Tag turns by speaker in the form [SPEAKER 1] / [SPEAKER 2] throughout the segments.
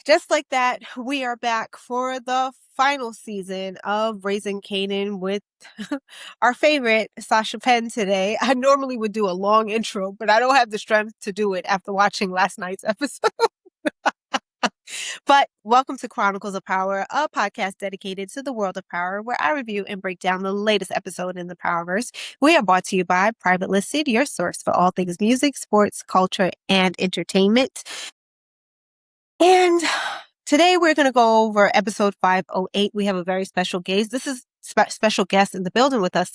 [SPEAKER 1] just like that, we are back for the final season of Raising Kanan with our favorite Sasha Penn today. I normally would do a long intro, but I don't have the strength to do it after watching last night's episode. But welcome to Chronicles of Power, a podcast dedicated to the world of power, where I review and break down the latest episode in the Powerverse. We are brought to you by Private Listed, your source for all things music, sports, culture, and entertainment. And today we're going to go over episode 508. We have a very special guest. This is special guest in the building with us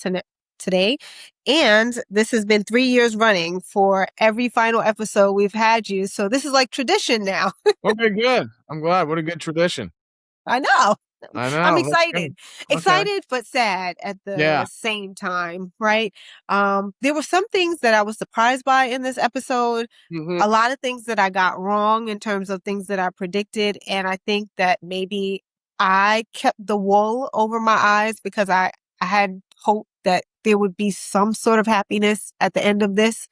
[SPEAKER 1] today. And this has been 3 years running for every final episode we've had you. So this is like tradition now.
[SPEAKER 2] Okay, good. I'm glad. What a good tradition.
[SPEAKER 1] I know.
[SPEAKER 2] I know.
[SPEAKER 1] I'm excited.
[SPEAKER 2] Okay.
[SPEAKER 1] Excited but sad at the same time, right? There were some things that I was surprised by in this episode.
[SPEAKER 2] Mm-hmm.
[SPEAKER 1] A lot of things that I got wrong in terms of things that I predicted. And I think that maybe I kept the wool over my eyes because I had hoped that there would be some sort of happiness at the end of this.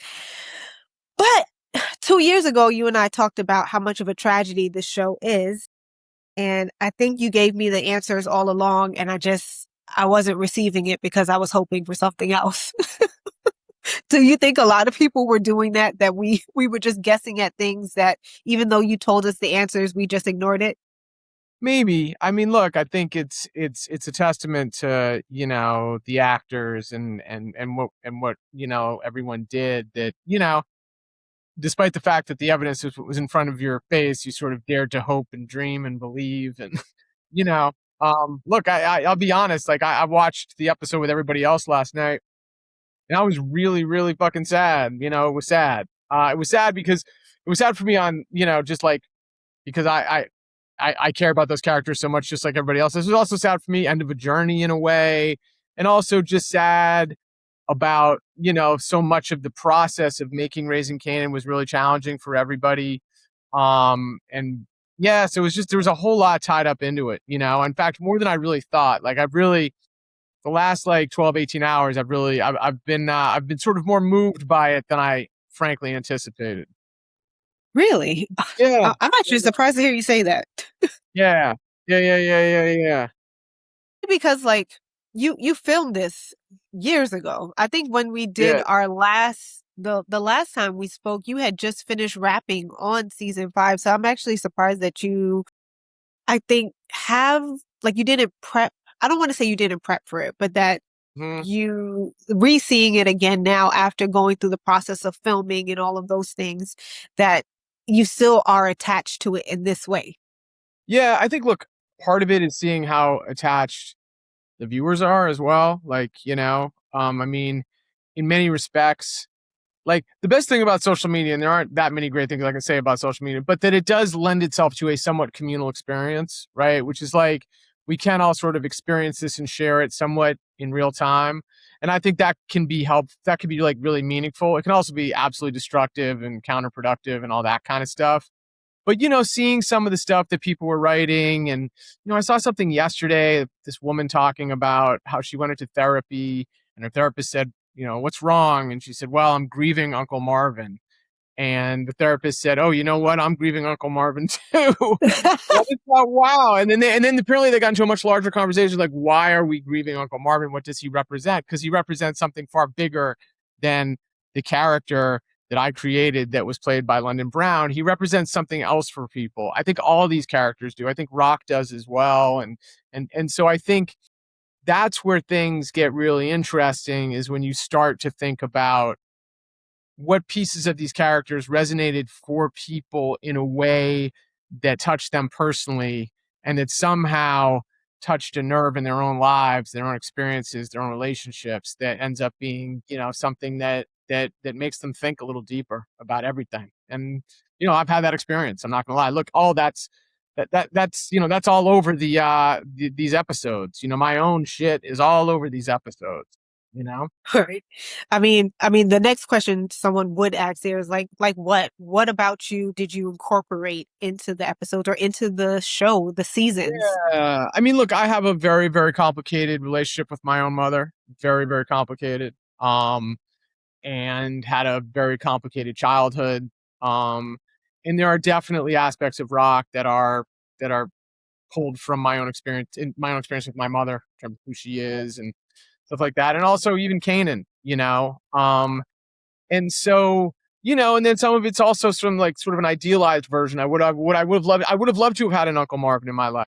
[SPEAKER 1] But 2 years ago, you and I talked about how much of a tragedy this show is. And I think you gave me the answers all along, and I wasn't receiving it because I was hoping for something else. Do you think a lot of people were doing that we were just guessing at things that even though you told us the answers, we just ignored it?
[SPEAKER 2] Maybe. I mean, look, I think it's a testament to, the actors and what, everyone did that, despite the fact that the evidence was in front of your face, you sort of dared to hope and dream and believe. And, look, I'll be honest, like I watched the episode with everybody else last night and I was really, really fucking sad. It was sad. It was sad because it was sad for me on, just like, because I care about those characters so much, just like everybody else. This was also sad for me, end of a journey in a way. And also just sad about, so much of the process of making Raising Kanan was really challenging for everybody. And yeah, so there was a whole lot tied up into it, in fact, more than I really thought. Like the last like 12, 18 hours, I've been sort of more moved by it than I frankly anticipated.
[SPEAKER 1] Really?
[SPEAKER 2] Yeah.
[SPEAKER 1] I'm actually surprised to hear you say that.
[SPEAKER 2] Yeah. Yeah.
[SPEAKER 1] Because like you filmed this years ago. I think when we did our the last time we spoke, you had just finished wrapping on season 5. So I'm actually surprised that I think you didn't prep. I don't want to say you didn't prep for it, but that you re-seeing it again now after going through the process of filming and all of those things, that you still are attached to it in this way.
[SPEAKER 2] Yeah, I think, look, part of it is seeing how attached the viewers are as well. Like, I mean, in many respects, like the best thing about social media, and there aren't that many great things I can say about social media, but that it does lend itself to a somewhat communal experience, right? Which is like, we can all sort of experience this and share it somewhat in real time. And I think that can be that could be like really meaningful. It can also be absolutely destructive and counterproductive and all that kind of stuff. But, seeing some of the stuff that people were writing, and, I saw something yesterday, this woman talking about how she went into therapy and her therapist said, what's wrong? And she said, well, I'm grieving Uncle Marvin. And the therapist said, oh, you know what? I'm grieving Uncle Marvin too. Wow. And then apparently they got into a much larger conversation. Like, why are we grieving Uncle Marvin? What does he represent? Because he represents something far bigger than the character that I created that was played by London Brown. He represents something else for people. I think all these characters do. I think Rock does as well. And so I think that's where things get really interesting, is when you start to think about what pieces of these characters resonated for people in a way that touched them personally and that somehow touched a nerve in their own lives, their own experiences, their own relationships, that ends up being, something that makes them think a little deeper about everything. And, I've had that experience. I'm not gonna lie. Look, all that's all over these episodes. My own shit is all over these episodes.
[SPEAKER 1] Right. I mean, the next question someone would ask there is like what about you did you incorporate into the episodes or into the show, the seasons?
[SPEAKER 2] Yeah. I mean, look, I have a very, very complicated relationship with my own mother. Very, very complicated. And had a very complicated childhood. and there are definitely aspects of Rock that are pulled from my own experience, in my own experience with my mother, in terms of who she is and stuff like that, and also even Kanan, and so, and then some of it's also from like sort of an idealized version. I would have loved to have had an Uncle Marvin in my life,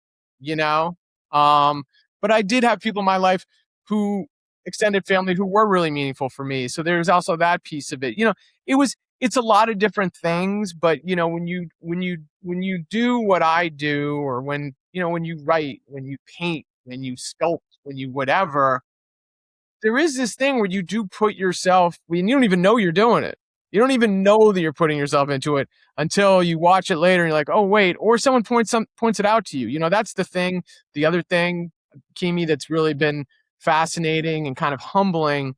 [SPEAKER 2] you know? Um, but I did have people in my life who extended family who were really meaningful for me. So there's also that piece of it. It's a lot of different things, but when you do what I do, or when you write, when you paint, when you sculpt, when you whatever, there is this thing where you do put yourself, when you don't even know you're doing it. You don't even know that you're putting yourself into it until you watch it later and you're like, oh wait, or someone points it out to you. That's the thing. The other thing, Kimi, that's really been fascinating and kind of humbling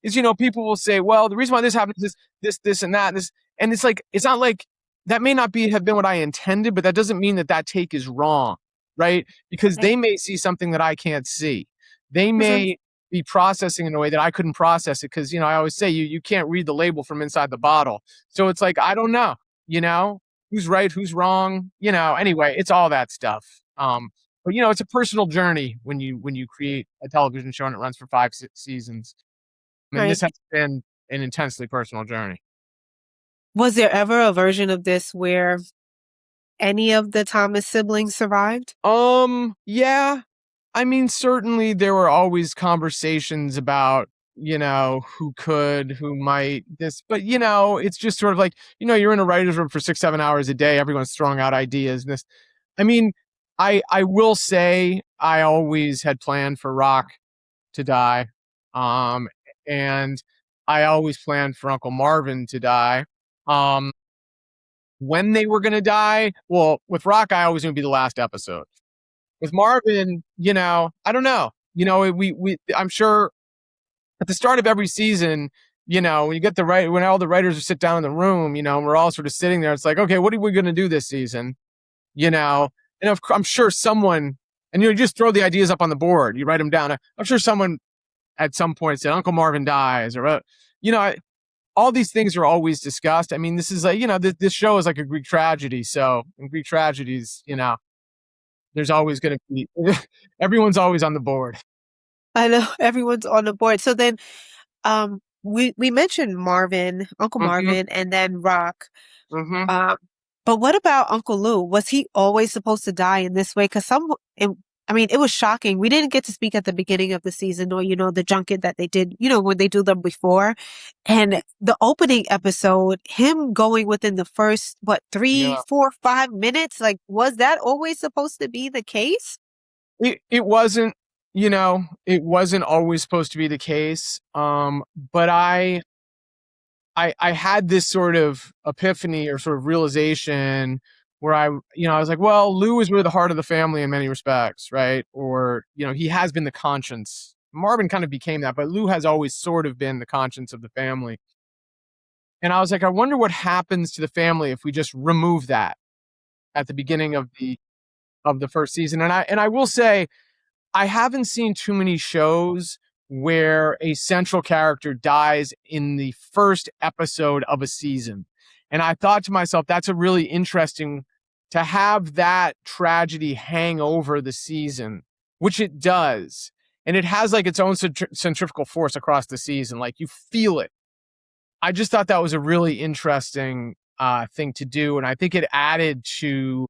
[SPEAKER 2] is, people will say, well, the reason why this happens is this, and that, and this, and it's like, it's not like that may not have been what I intended, but that doesn't mean that take is wrong, right? Because
[SPEAKER 1] Right.
[SPEAKER 2] they may see something that I can't see. They
[SPEAKER 1] Hmm.
[SPEAKER 2] may be processing in a way that I couldn't process it, because I always say you can't read the label from inside the bottle. So it's like, I don't know, you know, who's right, who's wrong, anyway, it's all that stuff. But it's a personal journey when you create a television show and it runs for five seasons. And
[SPEAKER 1] Right.
[SPEAKER 2] this has been an intensely personal journey.
[SPEAKER 1] Was there ever a version of this where any of the Thomas siblings survived?
[SPEAKER 2] Yeah, I mean, certainly there were always conversations about, who could, who might this, but it's just sort of like, you're in a writer's room for 6, 7 hours a day. Everyone's throwing out ideas. And this, I mean, I will say I always had planned for Rock to die. Um, and I always planned for Uncle Marvin to die. When they were going to die, well, with Rock, I always knew it'd be the last episode. With Marvin, I don't know. I'm sure at the start of every season, when you get when all the writers sit down in the room, and we're all sort of sitting there, it's like, okay, what are we going to do this season? You know, and I'm sure someone, and you just throw the ideas up on the board, you write them down. I'm sure someone at some point said Uncle Marvin dies, or you know, all these things are always discussed. I mean, this is like, this show is like a Greek tragedy. So in Greek tragedies, there's always going to be, everyone's always on the board.
[SPEAKER 1] I know everyone's on the board. So then, we mentioned Marvin, Uncle
[SPEAKER 2] Mm-hmm,
[SPEAKER 1] Marvin, and then Rock.
[SPEAKER 2] mm-hmm.
[SPEAKER 1] Um, but what about Uncle Lou? Was he always supposed to die in this way? Because I mean, it was shocking. We didn't get to speak at the beginning of the season, or the junket that they did, when they do them before, and the opening episode, him going within the first three,
[SPEAKER 2] Yeah.
[SPEAKER 1] 4, 5 minutes. Like, was that always supposed to be the case?
[SPEAKER 2] It wasn't, it wasn't always supposed to be the case. But I had this sort of epiphany or sort of realization where I was like, well, Lou is really the heart of the family in many respects, right? Or, he has been the conscience. Marvin kind of became that, but Lou has always sort of been the conscience of the family. And I was like, I wonder what happens to the family if we just remove that at the beginning of the first season. And I will say, I haven't seen too many shows where a central character dies in the first episode of a season. And I thought to myself, that's a really interesting to have that tragedy hang over the season, which it does. And it has like its own centrifugal force across the season. Like you feel it. I just thought that was a really interesting thing to do. And I think it added to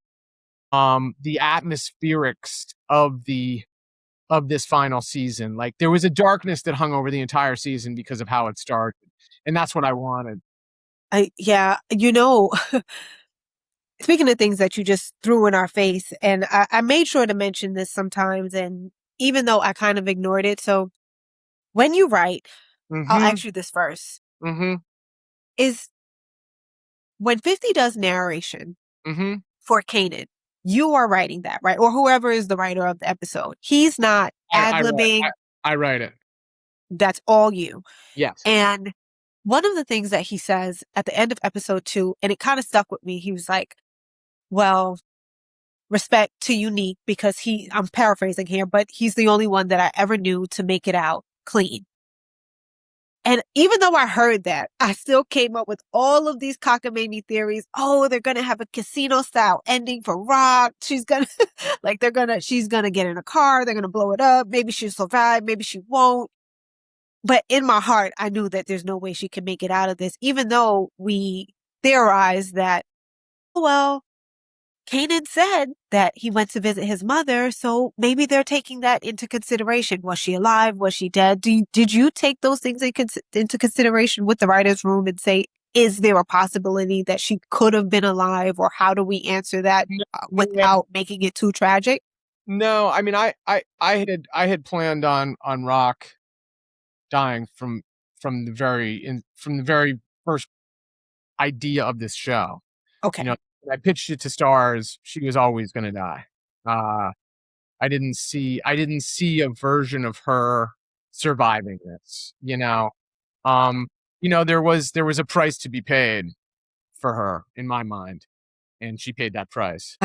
[SPEAKER 2] the atmospherics of this final season. Like there was a darkness that hung over the entire season because of how it started. And that's what I wanted.
[SPEAKER 1] Yeah, speaking of things that you just threw in our face, and I made sure to mention this sometimes, and even though I kind of ignored it. So when you write, I'll
[SPEAKER 2] Mm-hmm.
[SPEAKER 1] ask you this first.
[SPEAKER 2] Mm-hmm.
[SPEAKER 1] Is when 50 does narration
[SPEAKER 2] Mm-hmm.
[SPEAKER 1] for Kanan, you are writing that, right? Or whoever is the writer of the episode. He's not
[SPEAKER 2] I write
[SPEAKER 1] ad-libbing.
[SPEAKER 2] I write it.
[SPEAKER 1] That's all you.
[SPEAKER 2] Yes.
[SPEAKER 1] And one of the things that he says at the end of episode 2, and it kind of stuck with me, he was like, well, respect to Unique because I'm paraphrasing here, but he's the only one that I ever knew to make it out clean. And even though I heard that, I still came up with all of these cockamamie theories. Oh, they're going to have a casino style ending for Rock. She's going to, she's going to get in a car. They're going to blow it up. Maybe she'll survive. Maybe she won't. But in my heart, I knew that there's no way she can make it out of this, even though we theorized that, oh, well, Kanan said that he went to visit his mother, so maybe they're taking that into consideration. Was she alive? Was she dead? Did you take those things into consideration with the writer's room and say, is there a possibility that she could have been alive, or how do we answer that
[SPEAKER 2] Yeah.
[SPEAKER 1] without making it too tragic?
[SPEAKER 2] No, I mean, I had planned on Rock dying from the very first idea of this show. You
[SPEAKER 1] Okay.
[SPEAKER 2] know, when I pitched it to stars, she was always going to die. Uh, I didn't see a version of her surviving this. Um, there was a price to be paid for her in my mind, and she paid that price.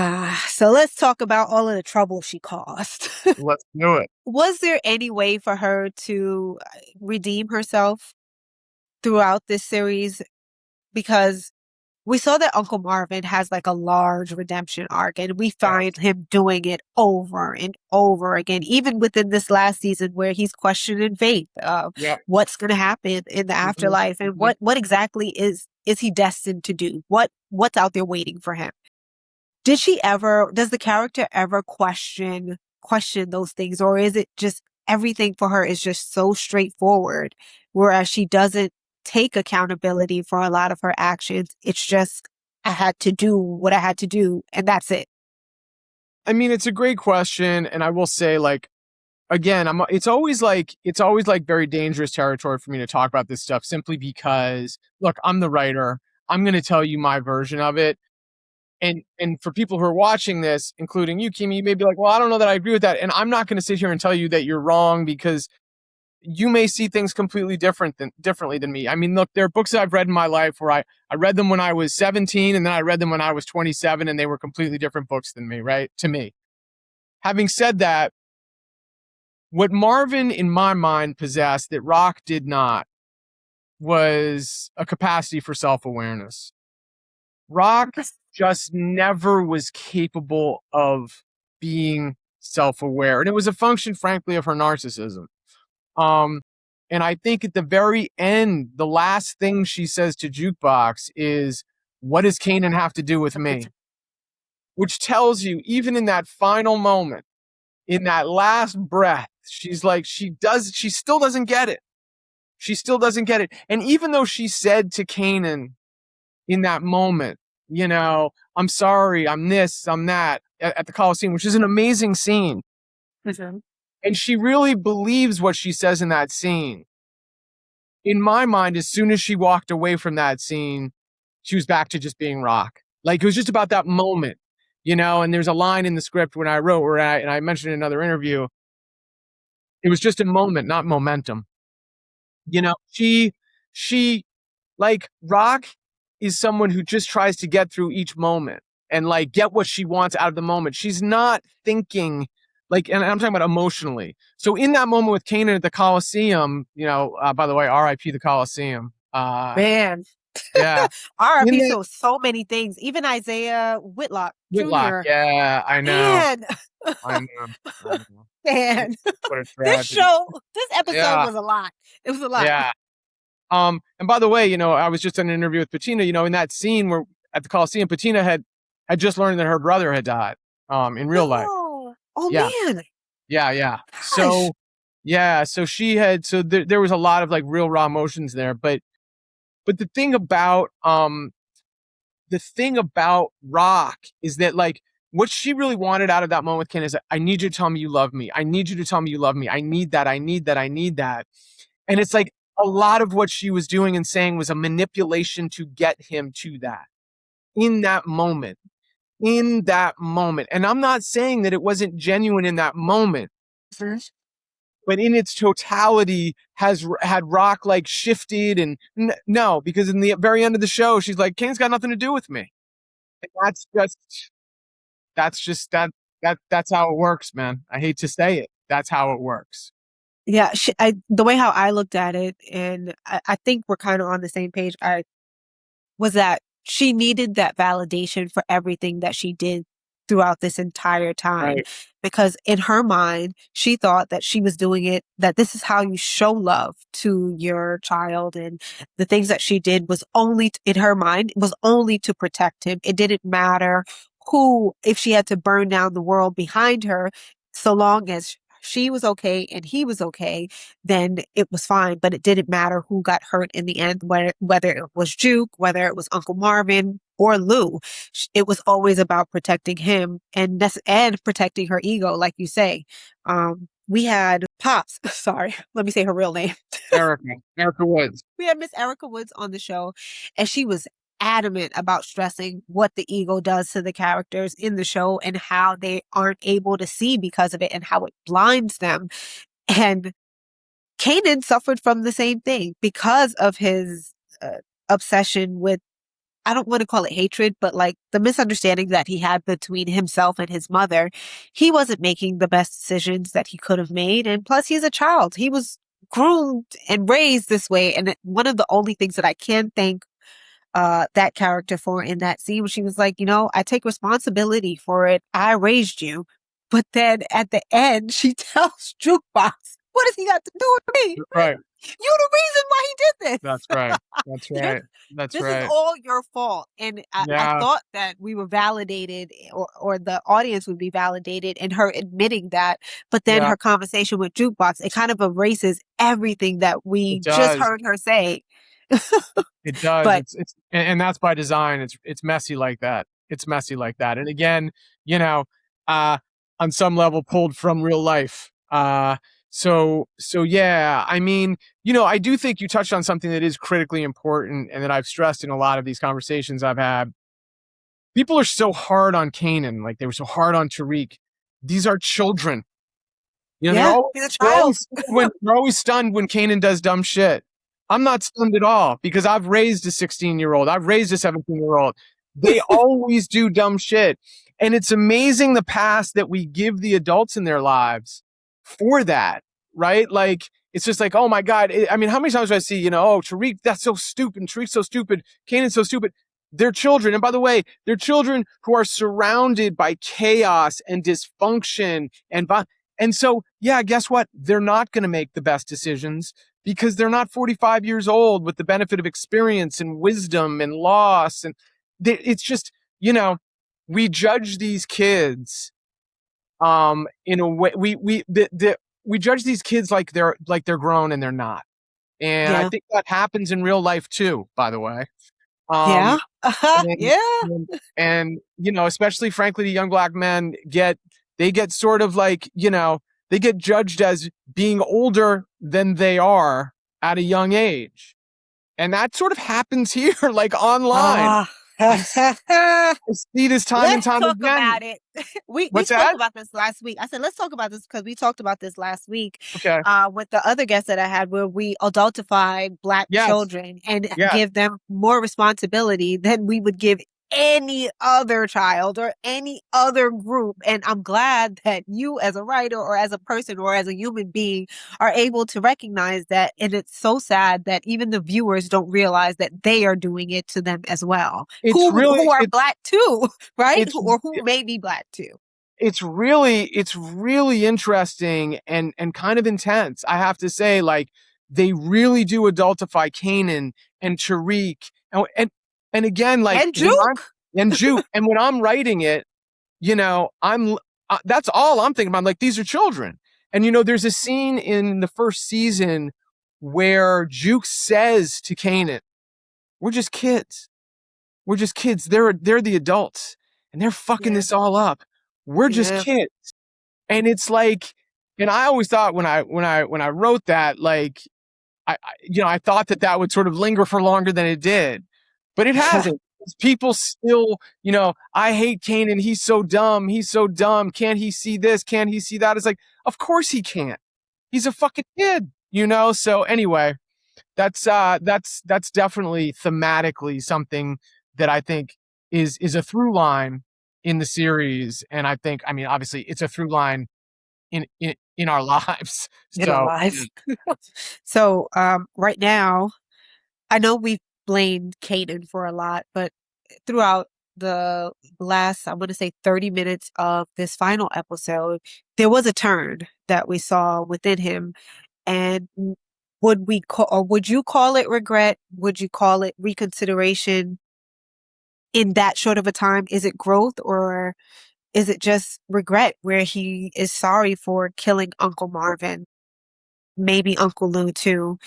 [SPEAKER 1] So let's talk about all of the trouble she caused.
[SPEAKER 2] Let's do it.
[SPEAKER 1] Was there any way for her to redeem herself throughout this series? Because we saw that Uncle Marvin has like a large redemption arc, and we
[SPEAKER 2] Yeah,
[SPEAKER 1] find him doing it over and over again, even within this last season where he's questioning faith of
[SPEAKER 2] yeah.
[SPEAKER 1] what's going to happen in the
[SPEAKER 2] Mhm,
[SPEAKER 1] afterlife and
[SPEAKER 2] mhm.
[SPEAKER 1] what exactly is he destined to do? What's out there waiting for him? Does the character ever question those things, or is it just everything for her is just so straightforward, whereas she doesn't take accountability for a lot of her actions? It's just, I had to do what I had to do, and that's it.
[SPEAKER 2] I mean, it's a great question, and I will say, like, again, it's always like very dangerous territory for me to talk about this stuff simply because, look, I'm the writer. I'm going to tell you my version of it, and for people who are watching this, including you, Kimi, you may be like, well, I don't know that I agree with that, and I'm not going to sit here and tell you that you're wrong because you may see things completely differently than me. I mean, look, there are books that I've read in my life where I read them when I was 17 and then I read them when I was 27 and they were completely different books than me, right? To me. Having said that, what Marvin in my mind possessed that Rock did not was a capacity for self-awareness. Rock just never was capable of being self-aware. And it was a function, frankly, of her narcissism. Um, and I think at the very end, the last thing she says to Jukebox is, what does Kanan have to do with me? Which tells you, even in that final moment, in that last breath, she's like, she still doesn't get it. She still doesn't get it. And even though she said to Kanan in that moment, I'm sorry, I'm this, I'm that, at the Coliseum, which is an amazing scene.
[SPEAKER 1] Mhm.
[SPEAKER 2] And she really believes what she says in that scene. In my mind, as soon as she walked away from that scene, she was back to just being Rock. Like, it was just about that moment, and there's a line in the script when I wrote and I mentioned in another interview, it was just a moment, not momentum. She like Rock is someone who just tries to get through each moment and like get what she wants out of the moment. She's not thinking like, and I'm talking about emotionally. So in that moment with Kanan at the Coliseum, by the way, R.I.P. the Coliseum.
[SPEAKER 1] Man,
[SPEAKER 2] Yeah, in
[SPEAKER 1] RIP
[SPEAKER 2] that
[SPEAKER 1] to so many things. Even Isaiah Whitlock
[SPEAKER 2] Whitlock.
[SPEAKER 1] Jr.
[SPEAKER 2] Yeah, I know,
[SPEAKER 1] Man,
[SPEAKER 2] I know, I know.
[SPEAKER 1] man,
[SPEAKER 2] What a tragedy.
[SPEAKER 1] this episode
[SPEAKER 2] Yeah,
[SPEAKER 1] was a lot. It was a lot.
[SPEAKER 2] yeah. And by the way, I was just in an interview with Patina, in that scene where at the Coliseum, Patina had just learned that her brother had died, in real life.
[SPEAKER 1] No. Oh
[SPEAKER 2] Yeah.
[SPEAKER 1] man.
[SPEAKER 2] Yeah. Yeah.
[SPEAKER 1] Gosh.
[SPEAKER 2] So, yeah. So there was a lot of like real raw emotions there. But the thing about Rock is that like, what she really wanted out of that moment with Ken is, I need you to tell me you love me. I need you to tell me you love me. I need that. I need that. I need that. And it's like a lot of what she was doing and saying was a manipulation to get him to that in that moment, in that moment. And I'm not saying that it wasn't genuine in that moment,
[SPEAKER 1] Mhm.
[SPEAKER 2] but in its totality had Rock like shifted and no, because in the very end of the show, she's like, Kane's got nothing to do with me. And that's just that's how it works, man. I hate to say it. That's how it works.
[SPEAKER 1] Yeah, the way how I looked at it, and I think we're kind of on the same page. I was that she needed that validation for everything that she did throughout this entire time.
[SPEAKER 2] Right.
[SPEAKER 1] Because in her mind, she thought that she was doing it, that this is how you show love to your child. And the things that she did was only, in her mind, was only to protect him. It didn't matter who, if she had to burn down the world behind her, so long as she was okay and he was okay, then it was fine. But it didn't matter who got hurt in the end, whether it was Juke, whether it was Uncle Marvin or Lou. It was always about protecting him and protecting her ego, like you say. We had Pops, sorry, let me say her real name.
[SPEAKER 2] Erica Woods.
[SPEAKER 1] We had Miss Erica Woods on the show, and she was adamant about stressing what the ego does to the characters in the show and how they aren't able to see because of it and how it blinds them. And Kanan suffered from the same thing because of his obsession with, I don't want to call it hatred, but like the misunderstanding that he had between himself and his mother. He wasn't making the best decisions that he could have made. And plus, he's a child. He was groomed and raised this way. And one of the only things that I can thank that character for in that scene when she was like, I take responsibility for it. I raised you. But then at the end, she tells Jukebox, what has he got to do with me?
[SPEAKER 2] Right.
[SPEAKER 1] You're the reason why he did
[SPEAKER 2] That's
[SPEAKER 1] this.
[SPEAKER 2] right. That's
[SPEAKER 1] You're,
[SPEAKER 2] right. That's
[SPEAKER 1] this is
[SPEAKER 2] right.
[SPEAKER 1] all your fault. And I
[SPEAKER 2] Yeah.
[SPEAKER 1] thought that we were validated, or the audience would be validated in her admitting that. But then
[SPEAKER 2] Yeah.
[SPEAKER 1] her conversation with Jukebox, it kind of erases everything that
[SPEAKER 2] It
[SPEAKER 1] we just
[SPEAKER 2] does.
[SPEAKER 1] heard her say.
[SPEAKER 2] It does.
[SPEAKER 1] But
[SPEAKER 2] And that's by design. It's messy like that. It's messy like that. And again, you know, uh, on some level, pulled from real life. So yeah. I mean, I do think you touched on something that is critically important, and that I've stressed in a lot of these conversations I've had. People are so hard on Kanan, like they were so hard on Tariq. These are children.
[SPEAKER 1] yeah, he's a
[SPEAKER 2] They're
[SPEAKER 1] child.
[SPEAKER 2] always they're always stunned when Kanan does dumb shit. I'm not stunned at all because I've raised a 16-year-old. I've raised a 17-year-old. They always do dumb shit. And it's amazing the past that we give the adults in their lives for that, right? Like, it's just like, oh my God. I mean, how many times do I see, oh, Tariq, that's so stupid. Tariq's so stupid. Kanan's so stupid. They're children. And by the way, they're children who are surrounded by chaos and dysfunction and so, yeah, guess what? They're not going to make the best decisions because they're not 45 years old with the benefit of experience and wisdom and loss. And it's just, we judge these kids, in a way, we judge these kids like they're grown and they're not. And I
[SPEAKER 1] Yeah.
[SPEAKER 2] think that happens in real life too, by the way.
[SPEAKER 1] Yeah.
[SPEAKER 2] Um, and,
[SPEAKER 1] Yeah.
[SPEAKER 2] especially frankly, the young black men they get sort of like, they get judged as being older than they are at a young age. And that sort of happens here, like online.
[SPEAKER 1] Ah.
[SPEAKER 2] I see this time and
[SPEAKER 1] Let's
[SPEAKER 2] time
[SPEAKER 1] talk
[SPEAKER 2] again.
[SPEAKER 1] about it. We
[SPEAKER 2] What's
[SPEAKER 1] spoke
[SPEAKER 2] that?
[SPEAKER 1] about this last week. I said let's talk about this because we talked about this last week
[SPEAKER 2] Okay.
[SPEAKER 1] with the other guest that I had, where we adultify Black
[SPEAKER 2] Yes.
[SPEAKER 1] children and
[SPEAKER 2] Yes.
[SPEAKER 1] give them more responsibility than we would give any other child or any other group. And I'm glad that you, as a writer or as a person or as a human being, are able to recognize that. And it's so sad that even the viewers don't realize that they are doing it to them as well,
[SPEAKER 2] It's
[SPEAKER 1] who
[SPEAKER 2] really,
[SPEAKER 1] are Black too, right?
[SPEAKER 2] it's,
[SPEAKER 1] Or who may be Black too.
[SPEAKER 2] it's really interesting and kind of intense. I have to say, like, they really do adultify Kanan and Tariq and again, like
[SPEAKER 1] And
[SPEAKER 2] when I'm
[SPEAKER 1] Juke.
[SPEAKER 2] and Juke, and when I'm writing it, I'm that's all I'm thinking about. I'm like, these are children. And there's a scene in the first season where Juke says to Kanan, "We're just kids. We're just kids. They're the adults, and they're fucking
[SPEAKER 1] Yeah.
[SPEAKER 2] this all up. We're just
[SPEAKER 1] Yeah.
[SPEAKER 2] kids." And it's like, and I always thought when I wrote that, like, I thought that would sort of linger for longer than it did, but it hasn't. People still, I hate Kanan. He's so dumb. He's so dumb. Can't he see this? Can't he see that? It's like, of course he can't. He's a fucking kid. So anyway, that's definitely thematically something that I think is a through line in the series. And I think, I mean, obviously it's a through line in our lives.
[SPEAKER 1] In our
[SPEAKER 2] So
[SPEAKER 1] lives. So, right now, I know we've blamed Kanan for a lot, but throughout the last, I want to say 30 minutes of this final episode, there was a turn that we saw within him. And would we call, or would you call it regret? Would you call it reconsideration in that short of a time? Is it growth or is it just regret where he is sorry for killing Uncle Marvin, maybe Uncle Lou too,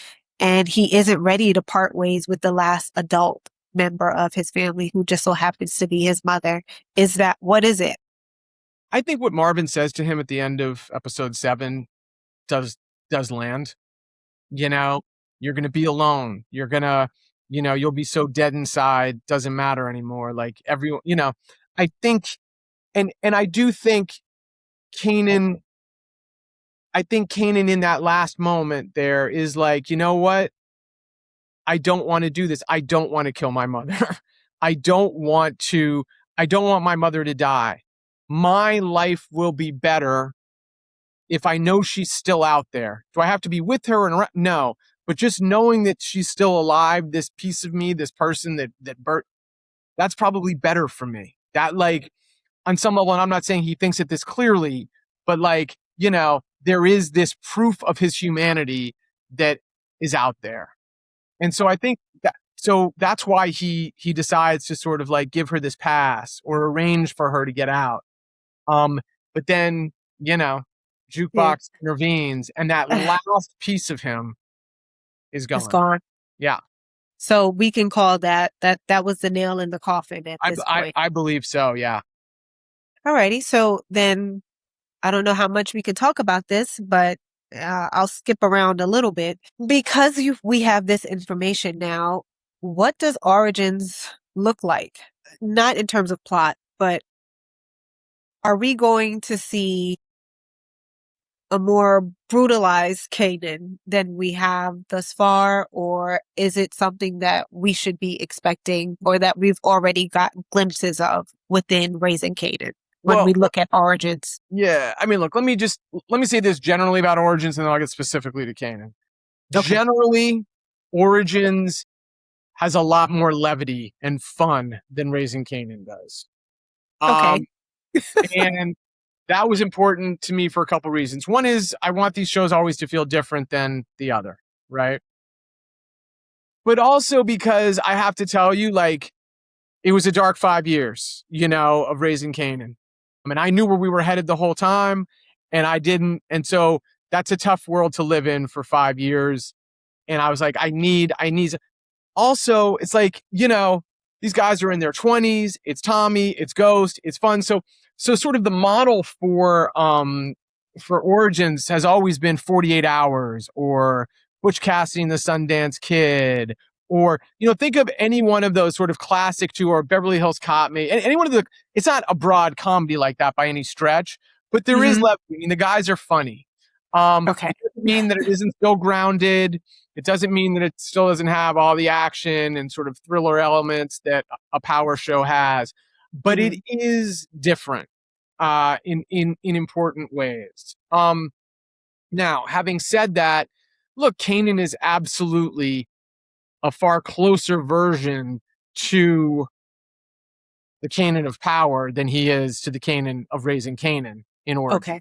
[SPEAKER 1] and he isn't ready to part ways with the last adult member of his family who just so happens to be his mother? Is that what is it?
[SPEAKER 2] I think what Marvin says to him at the end of episode 7 does land. You know, you're gonna be alone. You're gonna, you'll be so dead inside, doesn't matter anymore. Like everyone, I think, and I do think Kanan, I think Kanan in that last moment there is like, you know what? I don't want to do this. I don't want to kill my mother. I don't want to, I don't want my mother to die. My life will be better if I know she's still out there. Do I have to be with her? No, but just knowing that she's still alive, this piece of me, this person that Bert, that's probably better for me. That like on some level, and I'm not saying he thinks it this clearly, but like, there is this proof of his humanity that is out there. And so I think that's why he decides to sort of like give her this pass or arrange for her to get out. But then,
[SPEAKER 1] Yeah.
[SPEAKER 2] Jukebox intervenes and that last piece of him is
[SPEAKER 1] It's
[SPEAKER 2] gone.
[SPEAKER 1] gone.
[SPEAKER 2] Yeah.
[SPEAKER 1] So we can call that was the nail in the coffin at
[SPEAKER 2] I,
[SPEAKER 1] this
[SPEAKER 2] I,
[SPEAKER 1] point.
[SPEAKER 2] I believe so. Yeah.
[SPEAKER 1] Alrighty. So then I don't know how much we can talk about this, but I'll skip around a little bit because we have this information now. What does Origins look like? Not in terms of plot, but are we going to see a more brutalized Kanan than we have thus far, or is it something that we should be expecting or that we've already got glimpses of within Raising Kanan when we
[SPEAKER 2] Well,
[SPEAKER 1] look at Origins?
[SPEAKER 2] yeah. I mean, look, let me say this generally about Origins and then I'll get specifically to Kanan.
[SPEAKER 1] Okay.
[SPEAKER 2] Generally, Origins has a lot more levity and fun than Raising Kanan does.
[SPEAKER 1] Okay.
[SPEAKER 2] Um, and that was important to me for a couple reasons. One is I want these shows always to feel different than the other, right? But also because I have to tell you, like, it was a dark 5 years, of Raising Kanan. I mean, I knew where we were headed the whole time, and I didn't. And so that's a tough world to live in for 5 years. And I was like, I need also, it's like, these guys are in their 20s. It's Tommy, it's Ghost, it's fun. So sort of the model for Origins has always been 48 Hours or Butch Cassidy and the Sundance Kid, or think of any one of those sort of classic two, or Beverly Hills Cop. Any one of the. It's not a broad comedy like that by any stretch, but there is
[SPEAKER 1] Hmm.
[SPEAKER 2] levity. I mean, the guys are funny.
[SPEAKER 1] Okay.
[SPEAKER 2] It doesn't mean that it isn't still grounded. It doesn't mean that it still doesn't have all the action and sort of thriller elements that a power show has, but it
[SPEAKER 1] Hmm.
[SPEAKER 2] is different in important ways. Now, having said that, look, Kanan is absolutely a far closer version to the Kanan of Power than he is to the Kanan of Raising Kanan in origin.
[SPEAKER 1] Okay.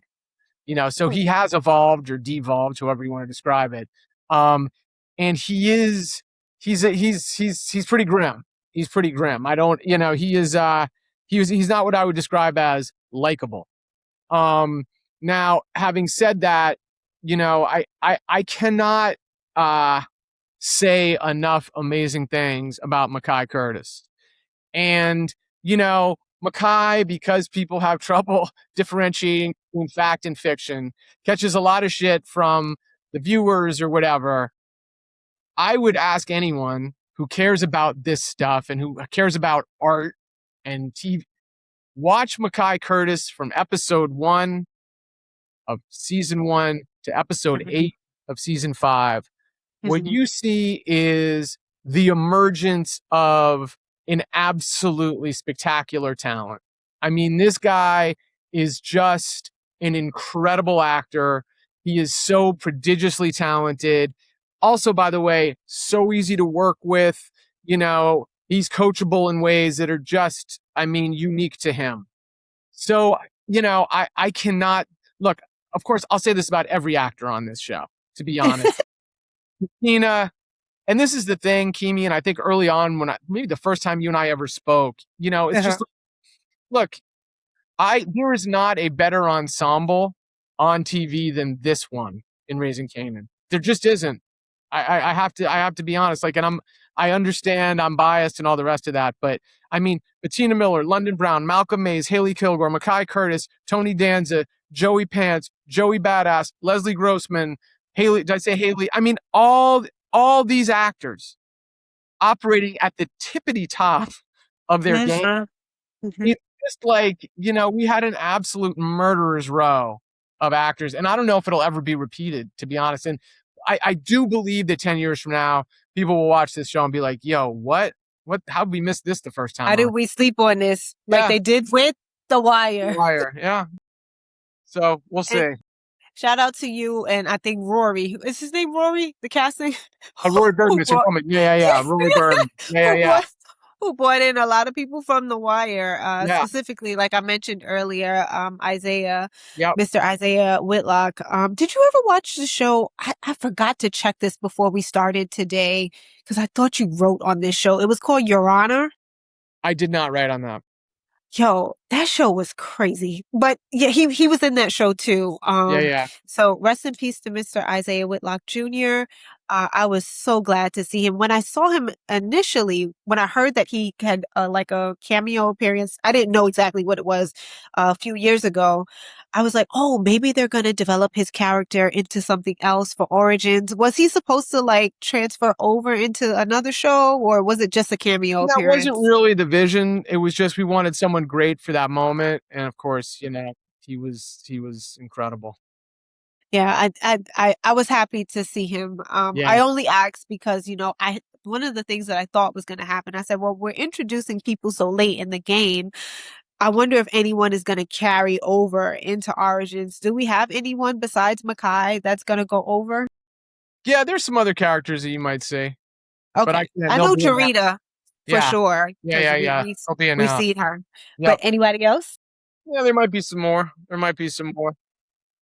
[SPEAKER 2] So
[SPEAKER 1] Oh,
[SPEAKER 2] he has evolved or devolved, however you want to describe it. Um, and he's pretty grim. He's pretty grim. I don't, he is, he's not what I would describe as likable. Um, Now having said that, I cannot, say enough amazing things about Mackay Curtis. And, Mackay, because people have trouble differentiating between fact and fiction, catches a lot of shit from the viewers or whatever. I would ask anyone who cares about this stuff and who cares about art and TV, watch Mackay Curtis from episode 1 of season 1 to episode
[SPEAKER 1] mhm,
[SPEAKER 2] 8 of season 5. What
[SPEAKER 1] mhm.
[SPEAKER 2] you see is the emergence of an absolutely spectacular talent. I mean, this guy is just an incredible actor. He is so prodigiously talented. Also, by the way, so easy to work with. He's coachable in ways that are just, I mean, unique to him. So, I cannot look, of course, I'll say this about every actor on this show, to be honest. Tina, and this is the thing, Kimi, and I think early on maybe the first time you and I ever spoke, it's
[SPEAKER 1] Uh-huh.
[SPEAKER 2] just, look, there is not a better ensemble on TV than this one in Raising Kanan. There just isn't. I have to be honest. Like, and I understand I'm biased and all the rest of that, but I mean, Bettina Miller, London Brown, Malcolm Mays, Haley Kilgore, Mackay Curtis, Tony Danza, Joey Pants, Joey Badass, Leslie Grossman, Haley. Did I say Haley? I mean, all these actors operating at the tippity top of their game.
[SPEAKER 1] Mhm. Mhm.
[SPEAKER 2] It's just like, we had an absolute murderer's row of actors. And I don't know if it'll ever be repeated, to be honest. And I do believe that 10 years from now, people will watch this show and be like, yo, what? How did we miss this the first
[SPEAKER 1] How
[SPEAKER 2] time
[SPEAKER 1] did
[SPEAKER 2] on?
[SPEAKER 1] we sleep on this like
[SPEAKER 2] Yeah,
[SPEAKER 1] they did with The Wire?
[SPEAKER 2] Wire. Yeah. So we'll
[SPEAKER 1] And
[SPEAKER 2] see.
[SPEAKER 1] shout out to you and I think Rory. Is his name Rory? The casting
[SPEAKER 2] Rory Burton,
[SPEAKER 1] who
[SPEAKER 2] Mr.
[SPEAKER 1] brought
[SPEAKER 2] Woman. Yeah, yeah, yeah. Rory Burton. Yeah, yeah,
[SPEAKER 1] who
[SPEAKER 2] yeah.
[SPEAKER 1] brought who brought in a lot of people from The Wire,
[SPEAKER 2] Yeah.
[SPEAKER 1] specifically, like I mentioned earlier, Isaiah,
[SPEAKER 2] Yep.
[SPEAKER 1] Mr. Isaiah Whitlock. Did you ever watch the show? I forgot to check this before we started today because I thought you wrote on this show. It was called Your Honor.
[SPEAKER 2] I did not write on that.
[SPEAKER 1] Yo, that show was crazy. But yeah, he was in that show too.
[SPEAKER 2] Yeah, yeah.
[SPEAKER 1] So rest in peace to Mr. Isaiah Whitlock Jr. I was so glad to see him. When I saw him initially, when I heard that he had like a cameo appearance, I didn't know exactly what it was a few years ago. I was like, oh, maybe they're going to develop his character into something else for Origins. Was he supposed to like transfer over into another show or was it just a cameo
[SPEAKER 2] That wasn't
[SPEAKER 1] appearance?
[SPEAKER 2] really the vision. It was just we wanted someone great for that moment. And of course, he was incredible.
[SPEAKER 1] Yeah, I was happy to see him.
[SPEAKER 2] Yeah.
[SPEAKER 1] I only asked because, I one of the things that I thought was going to happen, I said, well, we're introducing people so late in the game. I wonder if anyone is going to carry over into Origins. Do we have anyone besides Makai that's going to go over?
[SPEAKER 2] Yeah, there's some other characters that you might see, but I
[SPEAKER 1] Okay.
[SPEAKER 2] can't
[SPEAKER 1] I
[SPEAKER 2] they'll
[SPEAKER 1] know
[SPEAKER 2] be announced.
[SPEAKER 1] Jarita for
[SPEAKER 2] Yeah.
[SPEAKER 1] sure
[SPEAKER 2] Yeah,
[SPEAKER 1] because
[SPEAKER 2] yeah,
[SPEAKER 1] we,
[SPEAKER 2] yeah.
[SPEAKER 1] we,
[SPEAKER 2] They'll be
[SPEAKER 1] we've
[SPEAKER 2] announced.
[SPEAKER 1] seen her. But
[SPEAKER 2] Yep.
[SPEAKER 1] anybody else?
[SPEAKER 2] Yeah, there might be some more. There might be some more.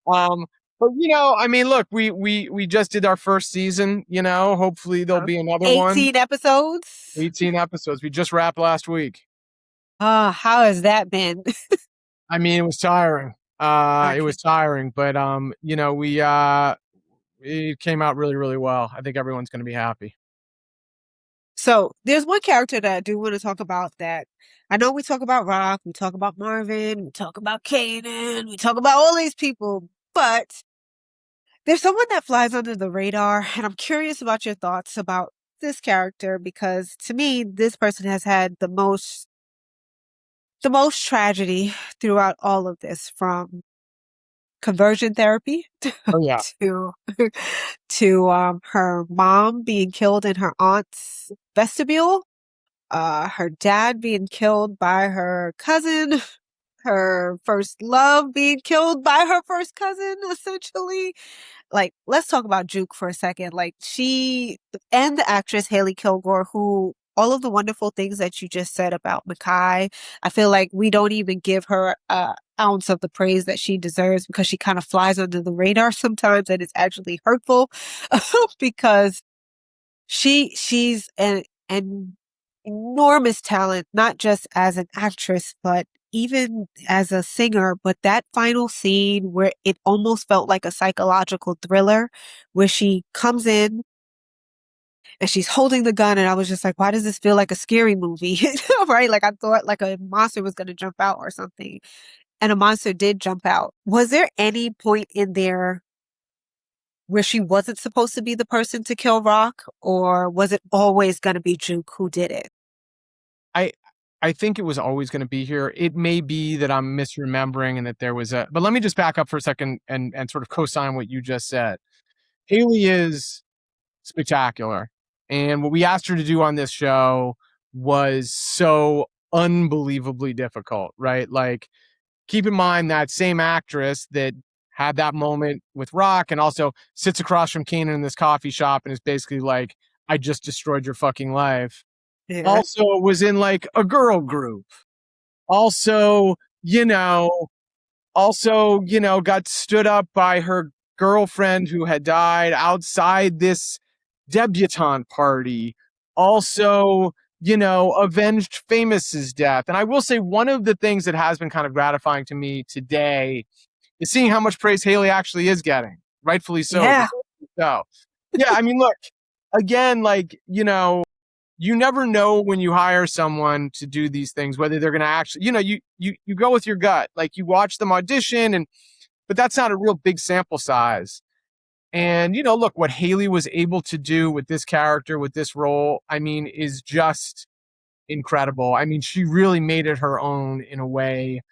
[SPEAKER 2] Um, but I mean, look, we just did our first season, hopefully there'll be another one.
[SPEAKER 1] 18 episodes?
[SPEAKER 2] 18 episodes. We just wrapped last week.
[SPEAKER 1] How has that been?
[SPEAKER 2] I mean, it was tiring. It was
[SPEAKER 1] Okay.
[SPEAKER 2] tiring, but we it came out really, really well. I think everyone's going to be happy.
[SPEAKER 1] So there's one character that I do want to talk about that I know we talk about Rock, we talk about Marvin, we talk about Kanan, we talk about all these people, but there's someone that flies under the radar, and I'm curious about your thoughts about this character because to me, this person has had the most tragedy throughout all of this, from conversion therapy
[SPEAKER 2] Oh yeah.
[SPEAKER 1] to to her mom being killed in her aunt's vestibule, her dad being killed by her cousin, her first love being killed by her first cousin, essentially. Like, let's talk about Juke for a second. Like, she and the actress Haley Kilgore, who all of the wonderful things that you just said about Makai, I feel like we don't even give her a ounce of the praise that she deserves because she kind of flies under the radar sometimes, and it's actually hurtful because she's an enormous talent, not just as an actress, but even as a singer. But that final scene where it almost felt like a psychological thriller, where she comes in and she's holding the gun, and I was just like, why does this feel like a scary movie? Right? Like I thought like a monster was going to jump out or something. And a monster did jump out. Was there any point in there where she wasn't supposed to be the person to kill Rock, or was it always going to be Juke who did it?
[SPEAKER 2] I I think it was always going to be here. It may be that I'm misremembering and that there was but let me just back up for a second and sort of co-sign what you just said. Haley is spectacular. And what we asked her to do on this show was so unbelievably difficult, right? Like, keep in mind that same actress that had that moment with Rock and also sits across from Kanan in this coffee shop and is basically like, I just destroyed your fucking life.
[SPEAKER 1] Yeah.
[SPEAKER 2] Also was in like a girl group. Also, you know, got stood up by her girlfriend who had died outside this debutante party. Also, avenged Famous's death. And I will say one of the things that has been kind of gratifying to me today is seeing how much praise Haley actually is getting. Rightfully so.
[SPEAKER 1] Yeah.
[SPEAKER 2] So, yeah, I mean, look, again, like, you never know when you hire someone to do these things, whether they're going to actually, you go with your gut. Like you watch them audition but that's not a real big sample size. And, look, what Haley was able to do with this character, with this role, I mean, is just incredible. I mean, she really made it her own in a way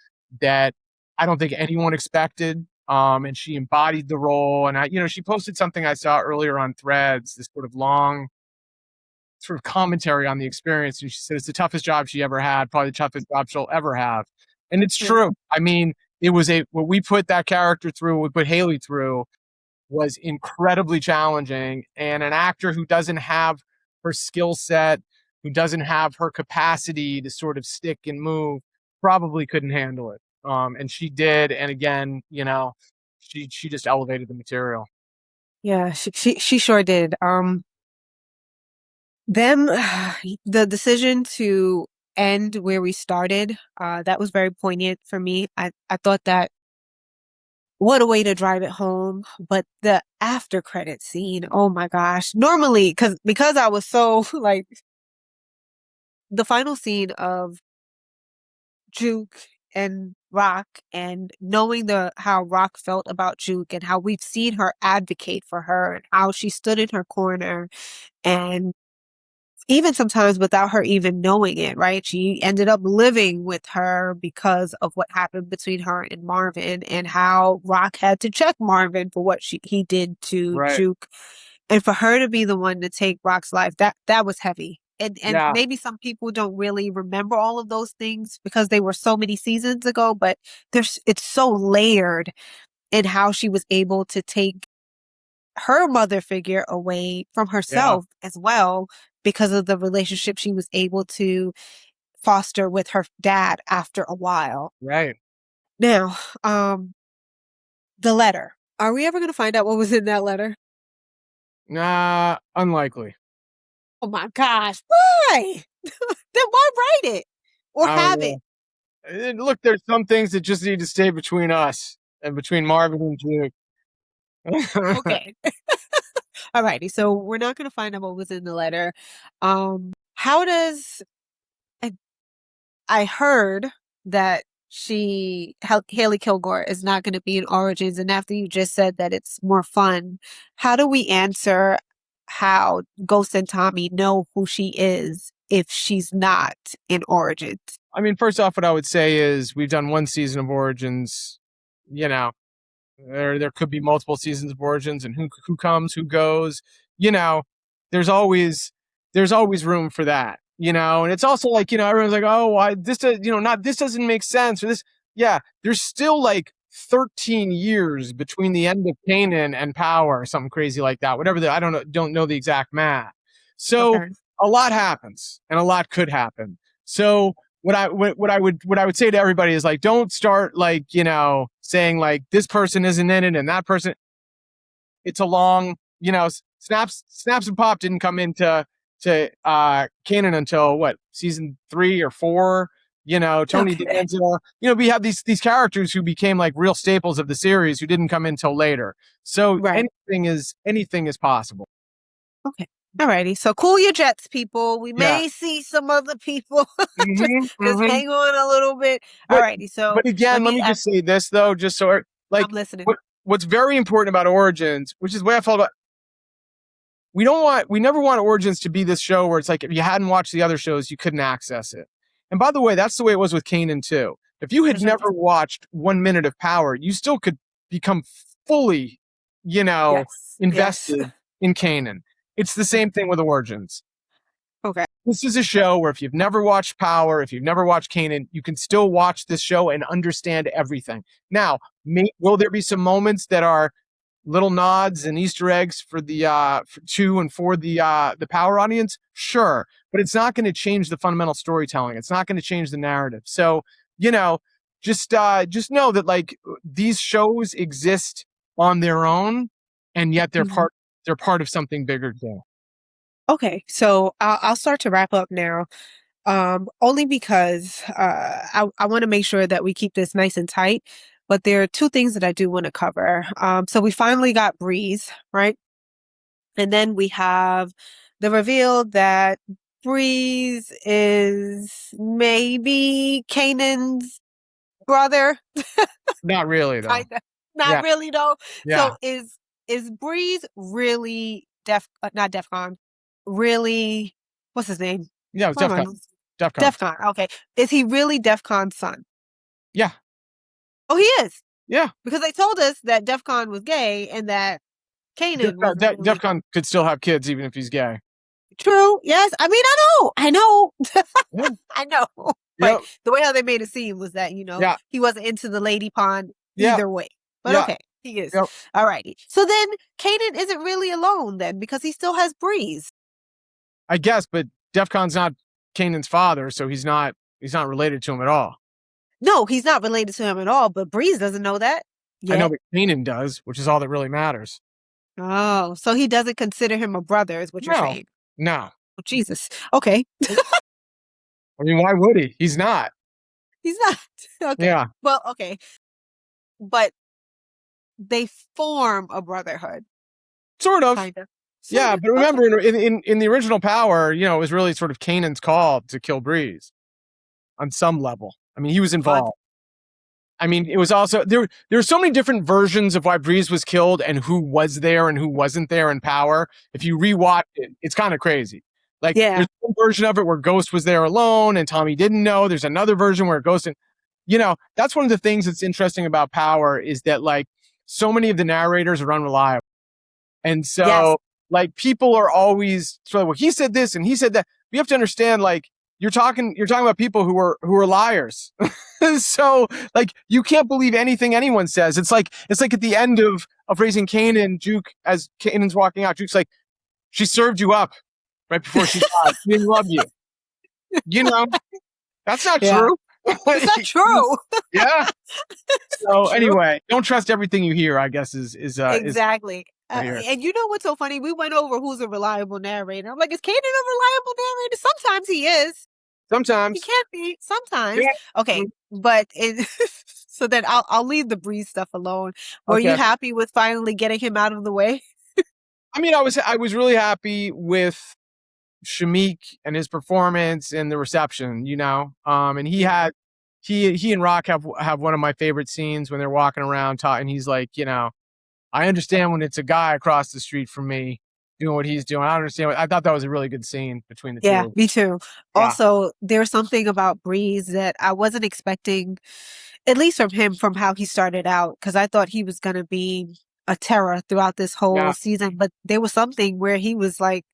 [SPEAKER 2] that I don't think anyone expected. And she embodied the role. And she posted something I saw earlier on Threads, this sort of long sort of commentary on the experience. And she said it's the toughest job she ever had, probably the toughest job she'll ever have. And it's
[SPEAKER 1] Yeah.
[SPEAKER 2] true. I mean, it was what we put that character through, what we put Haley through was incredibly challenging. And an actor who doesn't have her skill set, who doesn't have her capacity to sort of stick and move, probably couldn't handle it. And she did. And again, she just elevated the material.
[SPEAKER 1] Yeah, she sure did. Them the decision to end where we started, that was very poignant for me. I thought that what a way to drive it home. But the after credit scene, oh my gosh. Normally, because I was so like the final scene of Juke and Rock and knowing the how Rock felt about Juke and how we've seen her advocate for her and how she stood in her corner and even sometimes without her even knowing it, right? She ended up living with her because of what happened between her and Marvin and how Rock had to check Marvin for what he did to
[SPEAKER 2] Right.
[SPEAKER 1] Juke. And for her to be the one to take Rock's life, that was heavy. And
[SPEAKER 2] Yeah.
[SPEAKER 1] maybe some people don't really remember all of those things because they were so many seasons ago, but it's so layered in how she was able to take her mother figure away from
[SPEAKER 2] Yeah.
[SPEAKER 1] herself as well because of the relationship she was able to foster with her dad after a while.
[SPEAKER 2] Right.
[SPEAKER 1] Now, the letter. Are we ever going to find out what was in that letter?
[SPEAKER 2] Nah, unlikely.
[SPEAKER 1] Oh my gosh, why? Then why write it or
[SPEAKER 2] I don't
[SPEAKER 1] have it?
[SPEAKER 2] know. Look, there's some things that just need to stay between us and between Marvin and Juke.
[SPEAKER 1] Okay. Alrighty. So we're not going to find out what was in the letter. How does I heard that Haley Kilgore is not going to be in Origins, and after you just said that it's more fun, how do we answer how Ghost and Tommy know who she is if she's not in Origins?
[SPEAKER 2] I mean, first off, what I would say is we've done one season of Origins. You know, there could be multiple seasons of Origins, and who comes, who goes. You know, there's always room for that. And it's also like everyone's like, oh, why this does not this doesn't make sense or this. Yeah, there's still like 13 years between the end of Kanan and Power, or something crazy like that. Whatever I don't know the exact math. So
[SPEAKER 1] Okay.
[SPEAKER 2] a lot happens, and a lot could happen. So what I would say to everybody is like, don't start like saying like this person isn't in it and that person. It's a long snaps and pop didn't come into Kanan until what, season 3 or 4. Tony
[SPEAKER 1] Okay.
[SPEAKER 2] Danza. We have these characters who became like real staples of the series who didn't come in till later. So
[SPEAKER 1] Right.
[SPEAKER 2] anything is possible.
[SPEAKER 1] Okay. Alrighty. So cool your jets, people. We
[SPEAKER 2] Yeah.
[SPEAKER 1] may see some other people. just
[SPEAKER 2] hmm
[SPEAKER 1] just
[SPEAKER 2] hmm
[SPEAKER 1] hang on a little bit.
[SPEAKER 2] But
[SPEAKER 1] Alrighty. So
[SPEAKER 2] but
[SPEAKER 1] let
[SPEAKER 2] again, let
[SPEAKER 1] me
[SPEAKER 2] me
[SPEAKER 1] ask.
[SPEAKER 2] just say this though, just so like
[SPEAKER 1] I'm listening.
[SPEAKER 2] what's very important about Origins, which is the way I felt about we never want Origins to be this show where it's like if you hadn't watched the other shows, you couldn't access it. And by the way, that's the way it was with Kanan too. If you had
[SPEAKER 1] Mhm.
[SPEAKER 2] never watched 1 minute of Power, you still could become fully,
[SPEAKER 1] Yes. Yes.
[SPEAKER 2] invested in Kanan. It's the same thing with Origins.
[SPEAKER 1] Okay.
[SPEAKER 2] this is a show where if you've never watched Power, if you've never watched Kanan, you can still watch this show and understand everything. Now, will there be some moments that are little nods and Easter eggs for the for the Power audience? Sure, but it's not going to change the fundamental storytelling. It's not going to change the narrative. So, you know, just know that like these shows exist on their own, and yet
[SPEAKER 1] Mhm.
[SPEAKER 2] they're part of something bigger too.
[SPEAKER 1] Okay, so I'll start to wrap up now. Only because I want to make sure that we keep this nice and tight. But there are two things that I do want to cover. So we finally got Breeze, right? And then we have the reveal that Breeze is maybe Kanan's brother.
[SPEAKER 2] Not really though.
[SPEAKER 1] Kind of. Not
[SPEAKER 2] Yeah,
[SPEAKER 1] really though.
[SPEAKER 2] yeah,
[SPEAKER 1] So is Breeze really not DEFCON, really what's his name?
[SPEAKER 2] yeah. It was
[SPEAKER 1] Why am I
[SPEAKER 2] DefCon.
[SPEAKER 1] losing?
[SPEAKER 2] DefCon.
[SPEAKER 1] DEFCON. Okay. Is he really DEFCON's son?
[SPEAKER 2] Yeah,
[SPEAKER 1] Oh, he is.
[SPEAKER 2] yeah.
[SPEAKER 1] Because they told us that DEFCON was gay and that Kanan wasn't really
[SPEAKER 2] DefCon could still have kids even if he's gay.
[SPEAKER 1] true. Yes. I mean, I know.
[SPEAKER 2] Yeah.
[SPEAKER 1] I know. But
[SPEAKER 2] Yep.
[SPEAKER 1] the way how they made it seem was that,
[SPEAKER 2] Yeah.
[SPEAKER 1] he wasn't into the lady pond
[SPEAKER 2] Yeah.
[SPEAKER 1] either way. But
[SPEAKER 2] Yeah.
[SPEAKER 1] okay, he is.
[SPEAKER 2] Yep.
[SPEAKER 1] All righty. So then Kanan isn't really alone then because he still has Breeze.
[SPEAKER 2] I guess, but DefCon's not Kanan's father, so he's not related to him at all.
[SPEAKER 1] No, he's not related to him at all, but Breeze doesn't know that
[SPEAKER 2] I know,
[SPEAKER 1] yet.
[SPEAKER 2] but Kanan does, which is all that really matters.
[SPEAKER 1] Oh, so he doesn't consider him a brother, is what you're
[SPEAKER 2] No,
[SPEAKER 1] saying.
[SPEAKER 2] no.
[SPEAKER 1] Oh, Jesus. Okay.
[SPEAKER 2] I mean, why would he? He's not.
[SPEAKER 1] He's not. Okay.
[SPEAKER 2] Yeah,
[SPEAKER 1] Well, okay. But they form a brotherhood,
[SPEAKER 2] sort of.
[SPEAKER 1] kind of. Sort
[SPEAKER 2] Yeah,
[SPEAKER 1] of.
[SPEAKER 2] but
[SPEAKER 1] Okay.
[SPEAKER 2] remember, in the original Power, it was really sort of Kanan's call to kill Breeze on some level. I mean, he was
[SPEAKER 1] What?
[SPEAKER 2] involved. I mean, it was also there were so many different versions of why Breeze was killed and who was there and who wasn't there in Power. If you rewatch it, it's kind of crazy. Like
[SPEAKER 1] Yeah.
[SPEAKER 2] there's one version of it where Ghost was there alone and Tommy didn't know. There's another version where Ghost and that's one of the things that's interesting about Power is that like so many of the narrators are unreliable. And
[SPEAKER 1] Yes.
[SPEAKER 2] so like people are always sort of, well, he said this and he said that. You have to understand like you're talking about people who are liars. So like you can't believe anything anyone says. It's like at the end of Raising Kanan, Juke, as Kanan's walking out, Juke's like, she served you up right before she died. She didn't love you. You know, that's not
[SPEAKER 1] Yeah.
[SPEAKER 2] true.
[SPEAKER 1] It's not true.
[SPEAKER 2] Yeah.
[SPEAKER 1] It's not
[SPEAKER 2] So
[SPEAKER 1] true.
[SPEAKER 2] anyway, don't trust everything you hear, I guess is
[SPEAKER 1] Exactly.
[SPEAKER 2] here.
[SPEAKER 1] And you know what's so funny? We went over who's a reliable narrator. I'm like, is Kanan a reliable narrator? Sometimes he is. He
[SPEAKER 2] Sometimes.
[SPEAKER 1] can be. Sometimes.
[SPEAKER 2] Yeah.
[SPEAKER 1] Okay. But so then I'll leave the Breeze stuff alone. Were you
[SPEAKER 2] Okay.
[SPEAKER 1] happy with finally getting him out of the way?
[SPEAKER 2] I mean, I was really happy with Shamik and his performance and the reception, and he
[SPEAKER 1] Yeah.
[SPEAKER 2] had he and Rock have one of my favorite scenes when they're walking around talking. And he's like, I understand when it's a guy across the street from me doing what he's doing. I understand. I thought that was a really good scene between the
[SPEAKER 1] Yeah,
[SPEAKER 2] two.
[SPEAKER 1] me too.
[SPEAKER 2] Yeah,
[SPEAKER 1] Also, there's something about Breeze that I wasn't expecting, at least from him, from how he started out, because I thought he was going to be a terror throughout this whole
[SPEAKER 2] yeah,
[SPEAKER 1] season. But there was something where he was like,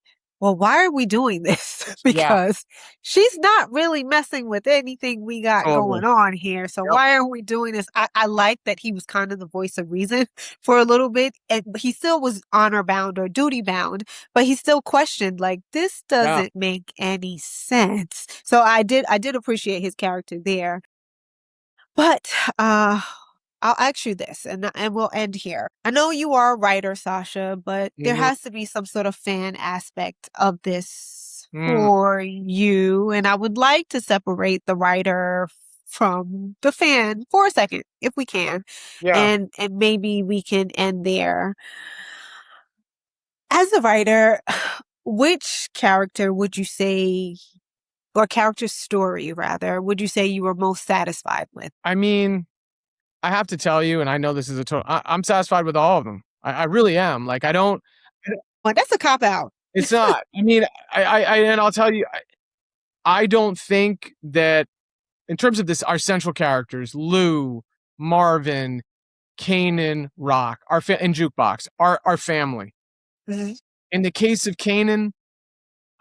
[SPEAKER 1] well, why are we doing this?
[SPEAKER 2] yeah,
[SPEAKER 1] Because she's not really messing with anything we got going
[SPEAKER 2] totally.
[SPEAKER 1] on here. So
[SPEAKER 2] Yep.
[SPEAKER 1] why are we doing this? I like that he was kind of the voice of reason for a little bit, and he still was honor bound or duty bound, but he still questioned like this
[SPEAKER 2] Yeah,
[SPEAKER 1] doesn't make any sense. So I did appreciate his character there. But I'll ask you this, and we'll end here. I know you are a writer, Sasha, but there
[SPEAKER 2] hmm
[SPEAKER 1] has to be some sort of fan aspect of this
[SPEAKER 2] mm,
[SPEAKER 1] for you, and I would like to separate the writer from the fan for a second, if we can,
[SPEAKER 2] yeah.
[SPEAKER 1] and maybe we can end there. As a writer, which character would you say, or character story rather, would you say you were most satisfied with?
[SPEAKER 2] I mean, I have to tell you, and I know this is a total. I'm satisfied with all of them. I really am. Like I don't.
[SPEAKER 1] Well, that's a cop out.
[SPEAKER 2] It's not. I mean, and I'll tell you, I don't think that in terms of this, our central characters, Lou, Marvin, Kanan, Rock, and Jukebox, our family.
[SPEAKER 1] Mhm.
[SPEAKER 2] In the case of Kanan,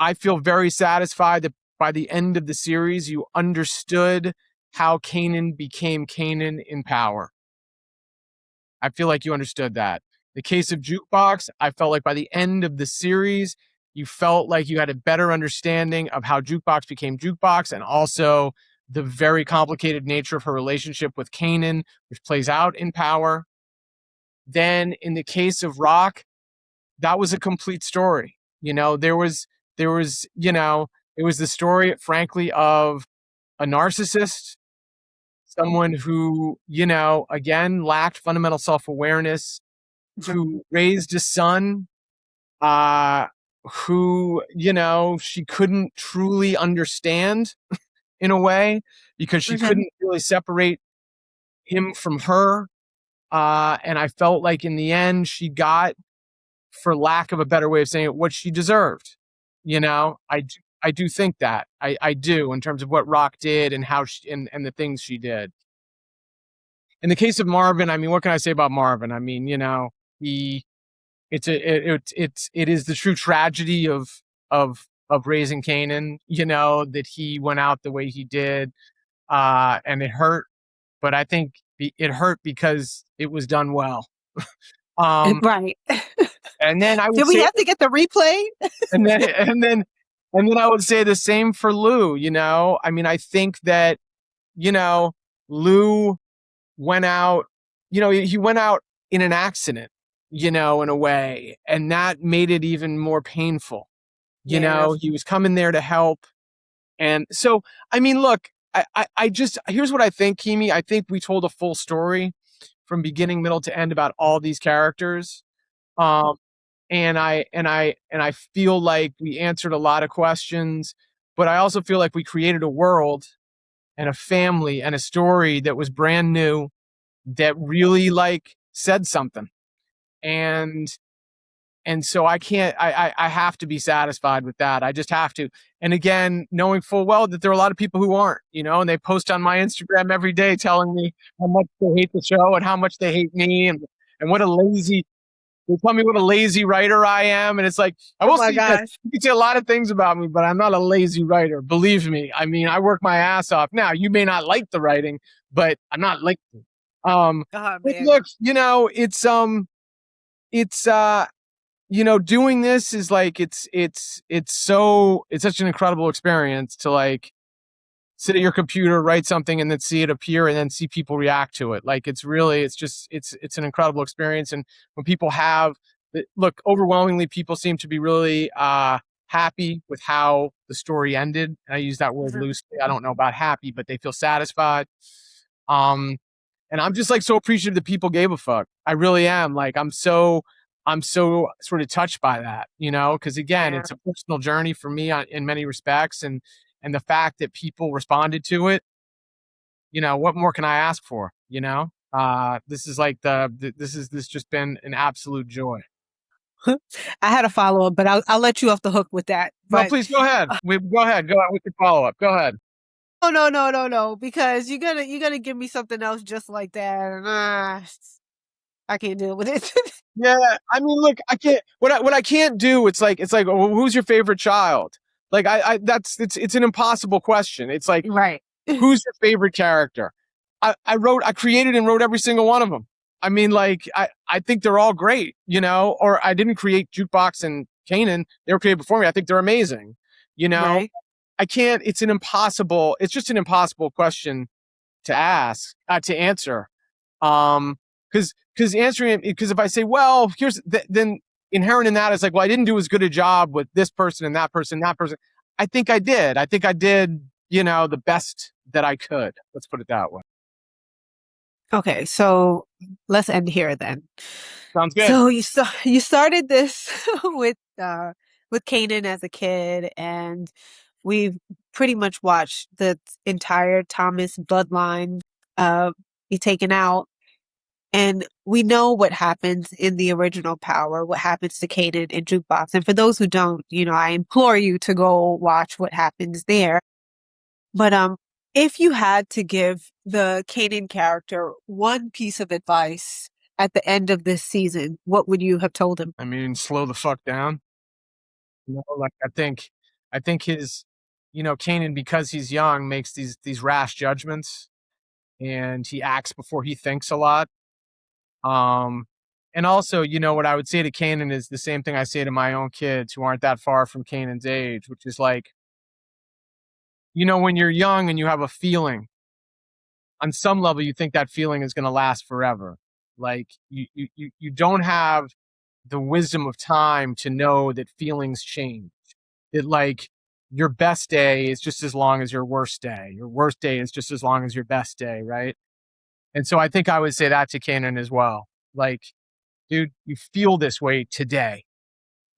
[SPEAKER 2] I feel very satisfied that by the end of the series, you understood how Kanan became Kanan in power. I feel like you understood that. The case of Jukebox, I felt like by the end of the series, you felt like you had a better understanding of how Jukebox became Jukebox and also the very complicated nature of her relationship with Kanan, which plays out in Power. Then in the case of Rock, that was a complete story. It was the story, frankly, of a narcissist, someone who, again, lacked fundamental self awareness, who raised a son, uh, who, she couldn't truly understand in a way because she
[SPEAKER 1] Mm-hmm.
[SPEAKER 2] couldn't really separate him from her. And I felt like in the end, she got, for lack of a better way of saying it, what she deserved. I do think that I do in terms of what Rock did and how and the things she did. In the case of Marvin, I mean, what can I say about Marvin? I mean, he it is the true tragedy of raising Kanan. That he went out the way he did, and it hurt. But I think it hurt because it was done well. Um,
[SPEAKER 1] Right.
[SPEAKER 2] and then I would
[SPEAKER 1] Did we
[SPEAKER 2] say,
[SPEAKER 1] have to get the replay?
[SPEAKER 2] and then and then I would say the same for Lou. I mean, I think that you know Lou went out. He went out in an accident. In a way, and that made it even more painful.
[SPEAKER 1] Yeah.
[SPEAKER 2] He was coming there to help, and so I mean, look, I just here's what I think, Kimi. I think we told a full story from beginning, middle to end about all these characters. Um, and I feel like we answered a lot of questions, but I also feel like we created a world and a family and a story that was brand new, that really like said something. And so I can't I have to be satisfied with that. I just have to. And again, knowing full well that there are a lot of people who aren't, and they post on my Instagram every day telling me how much they hate the show and how much they hate me, and what a lazy they tell me what a lazy writer I am. And it's like, I
[SPEAKER 1] Oh
[SPEAKER 2] will
[SPEAKER 1] my
[SPEAKER 2] say this.
[SPEAKER 1] gosh.
[SPEAKER 2] You can say a lot of things about me, but I'm not a lazy writer. Believe me. I mean, I work my ass off. Now, you may not like the writing, but I'm not like, um,
[SPEAKER 1] Oh
[SPEAKER 2] but
[SPEAKER 1] man.
[SPEAKER 2] look, it's, doing this is like, it's such an incredible experience to like sit at your computer, write something, and then see it appear, and then see people react to it. Like it's an incredible experience. And when people look, overwhelmingly, people seem to be really happy with how the story ended. And I use that word
[SPEAKER 1] Mhm.
[SPEAKER 2] loosely. I don't know about happy, but they feel satisfied. Um, and I'm just like so appreciative that people gave a fuck. I really am. Like I'm so sort of touched by that, because again,
[SPEAKER 1] Yeah.
[SPEAKER 2] it's a personal journey for me in many respects, and the fact that people responded to it, what more can I ask for? This is like this just been an absolute joy.
[SPEAKER 1] I had a follow up, but I'll let you off the hook with that.
[SPEAKER 2] No,
[SPEAKER 1] But
[SPEAKER 2] please go ahead. Go ahead. Go ahead with your follow up. Go ahead.
[SPEAKER 1] oh no, no, no, no, because you're gonna give me something else just like that, and I can't deal with it.
[SPEAKER 2] Yeah, I mean, look, I can't. What I can't do. It's like, well, who's your favorite child? Like, it's an impossible question. It's like,
[SPEAKER 1] Right.
[SPEAKER 2] who's your favorite character? I created and wrote every single one of them. I mean, like, I think they're all great, or I didn't create Jukebox and Kanan. They were created before me. I think they're amazing, you know?
[SPEAKER 1] Right.
[SPEAKER 2] I can't, it's just an impossible question to answer. Um, because answering it, because if I say, well, then inherent in that is like, well, I didn't do as good a job with this person and that person, and that person. I think I did. I think I did, the best that I could. Let's put it that way.
[SPEAKER 1] Okay, so let's end here then.
[SPEAKER 2] Sounds good.
[SPEAKER 1] So you started this with Kanan as a kid, and we've pretty much watched the entire Thomas bloodline uh be taken out. And we know what happens in the original Power, what happens to Kanan in Jukebox. And for those who don't, I implore you to go watch what happens there. But if you had to give the Kanan character one piece of advice at the end of this season, what would you have told him?
[SPEAKER 2] I mean, slow the fuck down. Like, I think I think Kanan, because he's young, makes these rash judgments, and he acts before he thinks a lot. Um, and also, what I would say to Kanan is the same thing I say to my own kids who aren't that far from Kanan's age, which is like, when you're young and you have a feeling, on some level, you think that feeling is going to last forever. Like you don't have the wisdom of time to know that feelings change. That like your best day is just as long as your worst day. Your worst day is just as long as your best day, right? And so I think I would say that to Kanan as well. Like, dude, you feel this way today,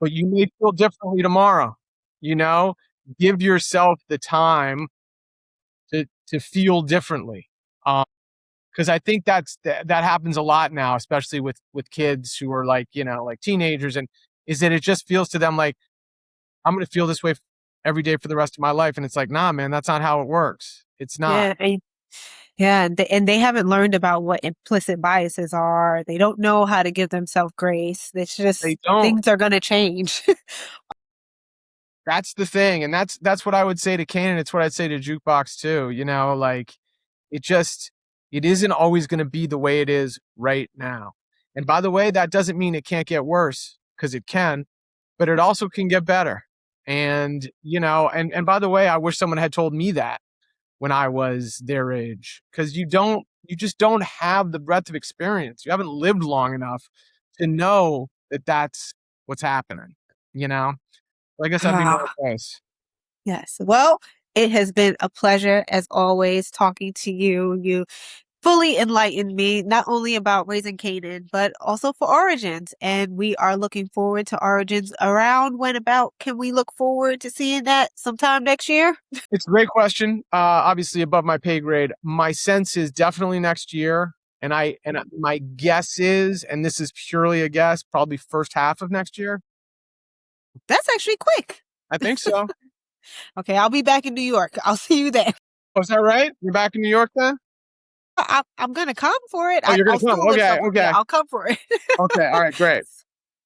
[SPEAKER 2] but you may feel differently tomorrow. You know, give yourself the time to feel differently. Because I think that happens a lot now, especially with kids who are like like teenagers, and is that it just feels to them like I'm going to feel this way every day for the rest of my life, and it's like, nah, man, that's not how it works. It's not.
[SPEAKER 1] Yeah, yeah, and they haven't learned about what implicit biases are. They don't know how to give themselves grace. It's
[SPEAKER 2] They
[SPEAKER 1] just
[SPEAKER 2] don't.
[SPEAKER 1] things are going to change.
[SPEAKER 2] That's the thing, and that's what I would say to Kanan. It's what I'd say to Jukebox too. Like it just it isn't always going to be the way it is right now. And by the way, that doesn't mean it can't get worse, because it can, but it also can get better. And and by the way, I wish someone had told me that when I was their age, because you just don't have the breadth of experience. You haven't lived long enough to know that that's what's happening. You know, I guess that'd be my
[SPEAKER 1] Ah,
[SPEAKER 2] advice.
[SPEAKER 1] yes. Well, it has been a pleasure as always talking to you. You fully enlightened me not only about Raising Kanan, but also for Origins. And we are looking forward to Origins. Around when about can we look forward to seeing that sometime next year?
[SPEAKER 2] It's a great question. Obviously above my pay grade. My sense is definitely next year, and my guess is, and this is purely a guess, probably first half of next year.
[SPEAKER 1] That's actually quick.
[SPEAKER 2] I think so.
[SPEAKER 1] Okay, I'll be back in New York. I'll see you there.
[SPEAKER 2] Oh, is that right? You're back in New York then?
[SPEAKER 1] I'm gonna come for it.
[SPEAKER 2] Oh, you're gonna
[SPEAKER 1] I'll
[SPEAKER 2] come.
[SPEAKER 1] still live
[SPEAKER 2] Okay,
[SPEAKER 1] somewhere. Yeah,
[SPEAKER 2] okay,
[SPEAKER 1] I'll come for it.
[SPEAKER 2] okay. All right, great.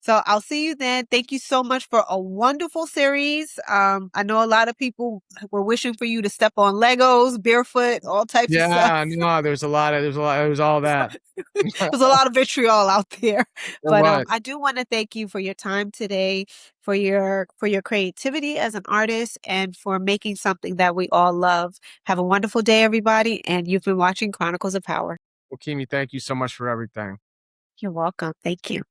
[SPEAKER 1] So I'll see you then. Thank you so much for a wonderful series. I know a lot of people were wishing for you to step on Legos, barefoot, all types of stuff.
[SPEAKER 2] Yeah, no, there's all that.
[SPEAKER 1] There's a lot of vitriol out there.
[SPEAKER 2] There
[SPEAKER 1] But
[SPEAKER 2] was.
[SPEAKER 1] I do want to thank you for your time today, for your creativity as an artist, and for making something that we all love. Have a wonderful day, everybody. And you've been watching Chronicles of Power.
[SPEAKER 2] Well, Kimi, thank you so much for everything.
[SPEAKER 1] You're welcome. Thank you.